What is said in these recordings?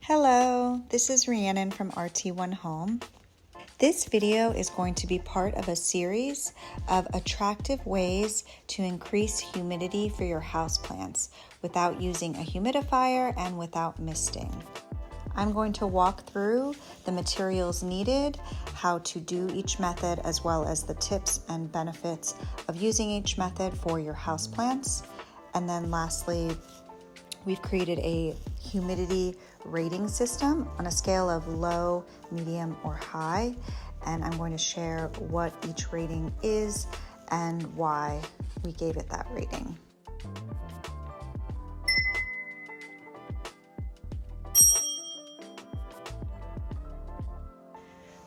Hello, this is Rhiannon from RT1 Home. This video is going to be part of a series of attractive ways to increase humidity for your houseplants without using a humidifier and without misting. I'm going to walk through the materials needed, how to do each method, as well as the tips and benefits of using each method for your houseplants. And then lastly, we've created a humidity rating system on a scale of low, medium, or high, and I'm going to share what each rating is and why we gave it that rating.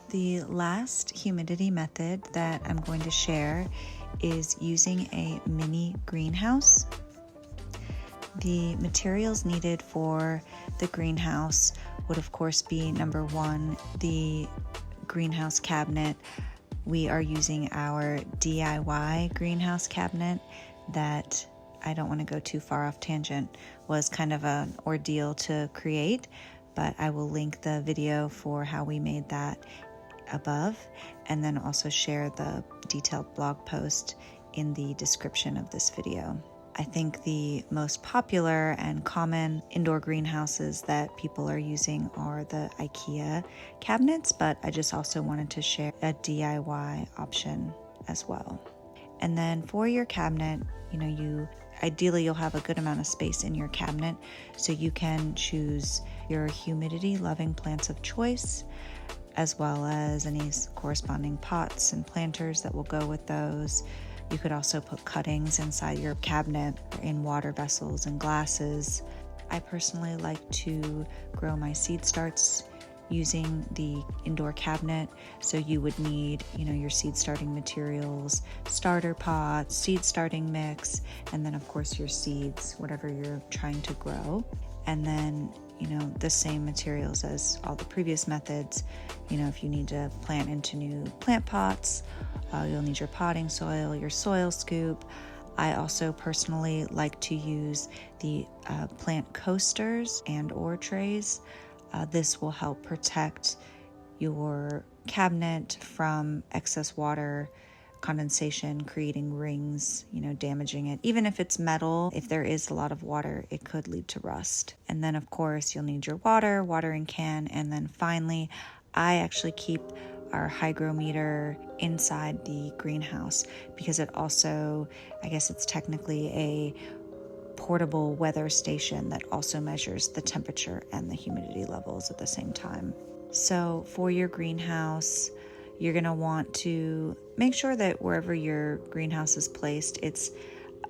The last humidity method that I'm going to share is using a mini greenhouse. The materials needed for the greenhouse would of course be number one, the greenhouse cabinet. We are using our DIY greenhouse cabinet that, I don't want to go too far off tangent, was kind of an ordeal to create, but I will link the video for how we made that above, and then also share the detailed blog post in the description of this video. I think the most popular and common indoor greenhouses that people are using are the IKEA cabinets, but I just also wanted to share a DIY option as well. And then for your cabinet, ideally you'll have a good amount of space in your cabinet, so you can choose your humidity loving plants of choice, as well as any corresponding pots and planters that will go with those. You could also put cuttings inside your cabinet in water vessels and glasses. I personally like to grow my seed starts using the indoor cabinet. So you would need, your seed starting materials, starter pots, seed starting mix, and then of course your seeds, whatever you're trying to grow. And then, the same materials as all the previous methods. If you need to plant into new plant pots, you'll need your potting soil, your soil scoop. I also personally like to use the plant coasters and or trays. This will help protect your cabinet from excess water condensation, creating rings, damaging it. Even if it's metal, if there is a lot of water, it could lead to rust. And then of course you'll need your watering can. And then finally, I actually keep our hygrometer inside the greenhouse because it also, I guess it's technically a portable weather station that also measures the temperature and the humidity levels at the same time. So for your greenhouse, you're going to want to make sure that wherever your greenhouse is placed, it's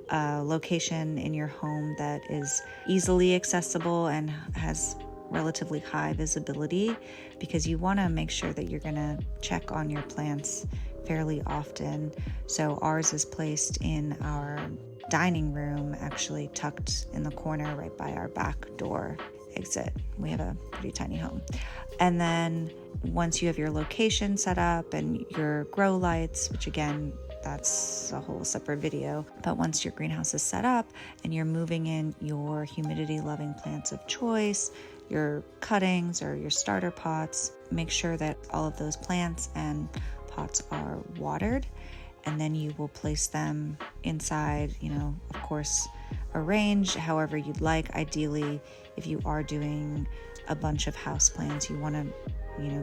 a location in your home that is easily accessible and has relatively high visibility, because you want to make sure that you're going to check on your plants fairly often. So ours is placed in our dining room, actually tucked in the corner right by our back door exit. We have a pretty tiny home. And then once you have your location set up and your grow lights, which again, that's a whole separate video, but once your greenhouse is set up and you're moving in your humidity loving plants of choice, your cuttings or your starter pots, make sure that all of those plants and pots are watered, and then you will place them inside, of course, arrange however you'd like. Ideally, if you are doing a bunch of house plants, you want to,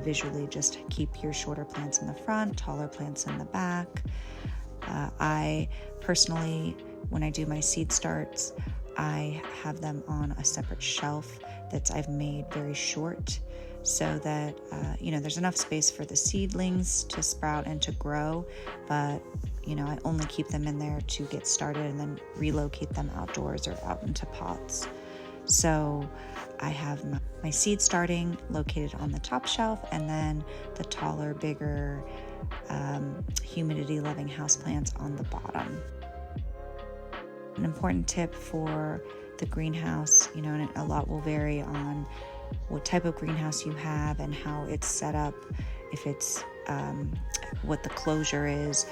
visually just keep your shorter plants in the front, taller plants in the back. I personally, when I do my seed starts, I have them on a separate shelf that I've made very short, so that, there's enough space for the seedlings to sprout and to grow, but, I only keep them in there to get started and then relocate them outdoors or out into pots. So I have my seed starting located on the top shelf, and then the taller, bigger, humidity loving houseplants on the bottom. An important tip for the greenhouse, and a lot will vary on what type of greenhouse you have and how it's set up, if it's what the closure is.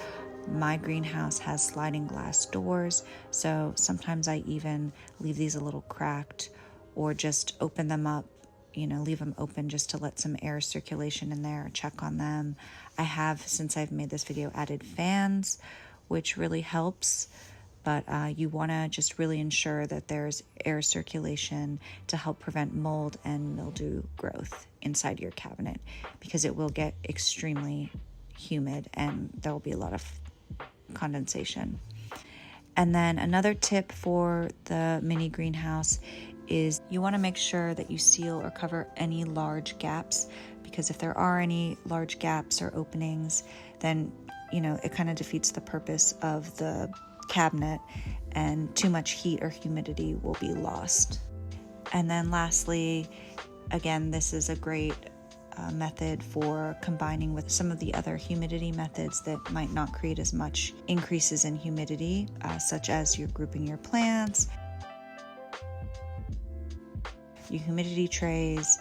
My greenhouse has sliding glass doors, so sometimes I even leave these a little cracked or just open them up leave them open just to let some air circulation in there, check on them. I have, since I've made this video, added fans, which really helps. But you want to just really ensure that there's air circulation to help prevent mold and mildew growth inside your cabinet, because it will get extremely humid and there will be a lot of condensation. And then another tip for the mini greenhouse is you want to make sure that you seal or cover any large gaps, because if there are any large gaps or openings, then it kind of defeats the purpose of the cabinet, and too much heat or humidity will be lost. And then lastly, again, this is a great method for combining with some of the other humidity methods that might not create as much increases in humidity, such as you're grouping your plants, your humidity trays,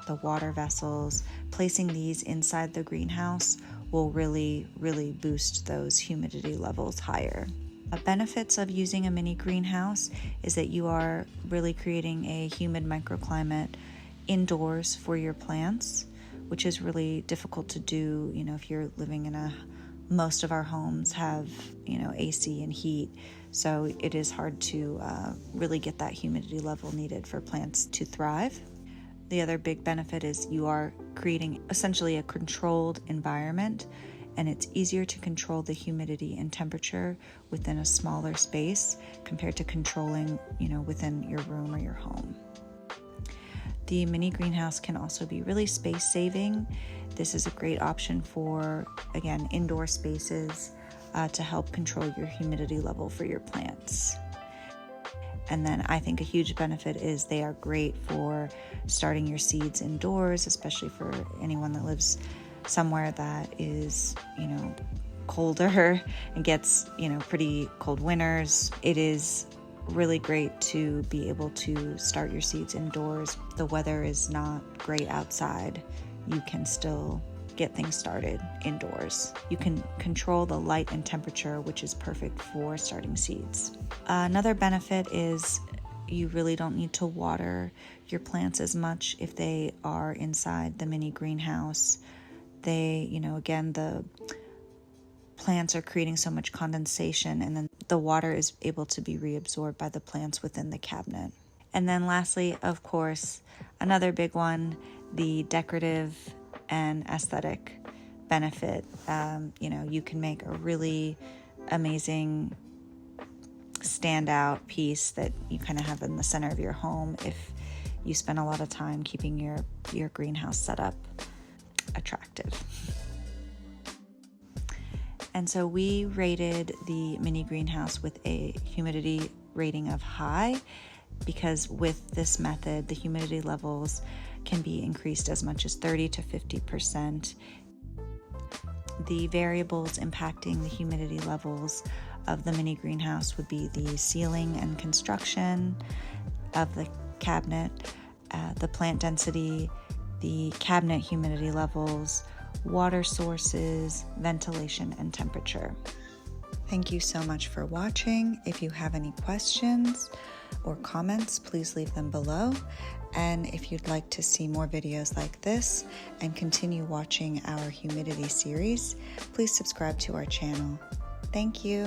the water vessels. Placing these inside the greenhouse will really, really boost those humidity levels higher. Benefits of using a mini greenhouse is that you are really creating a humid microclimate indoors for your plants, which is really difficult to do, if you're living in most of our homes have, AC and heat. So it is hard to really get that humidity level needed for plants to thrive. The other big benefit is you are creating essentially a controlled environment, and it's easier to control the humidity and temperature within a smaller space compared to controlling, within your room or your home. The mini greenhouse can also be really space saving. This is a great option for, again, indoor spaces to help control your humidity level for your plants. And then I think a huge benefit is they are great for starting your seeds indoors, especially for anyone that lives somewhere that is, colder and gets, pretty cold winters. It is really great to be able to start your seeds indoors. The weather is not great outside. You can still get things started indoors. You can control the light and temperature, which is perfect for starting seeds. Another benefit is you really don't need to water your plants as much if they are inside the mini greenhouse. They, again, the plants are creating so much condensation, and then the water is able to be reabsorbed by the plants within the cabinet. And then lastly, of course, another big one, the decorative and aesthetic benefit. You can make a really amazing standout piece that you kind of have in the center of your home if you spend a lot of time keeping your greenhouse set up attractive. And so we rated the mini greenhouse with a humidity rating of high, because with this method, the humidity levels can be increased as much as 30 to 50%. The variables impacting the humidity levels of the mini greenhouse would be the ceiling and construction of the cabinet, the plant density, the cabinet humidity levels, water sources, ventilation, and temperature. Thank you so much for watching. If you have any questions or comments, please leave them below. And if you'd like to see more videos like this and continue watching our humidity series, please subscribe to our channel. Thank you.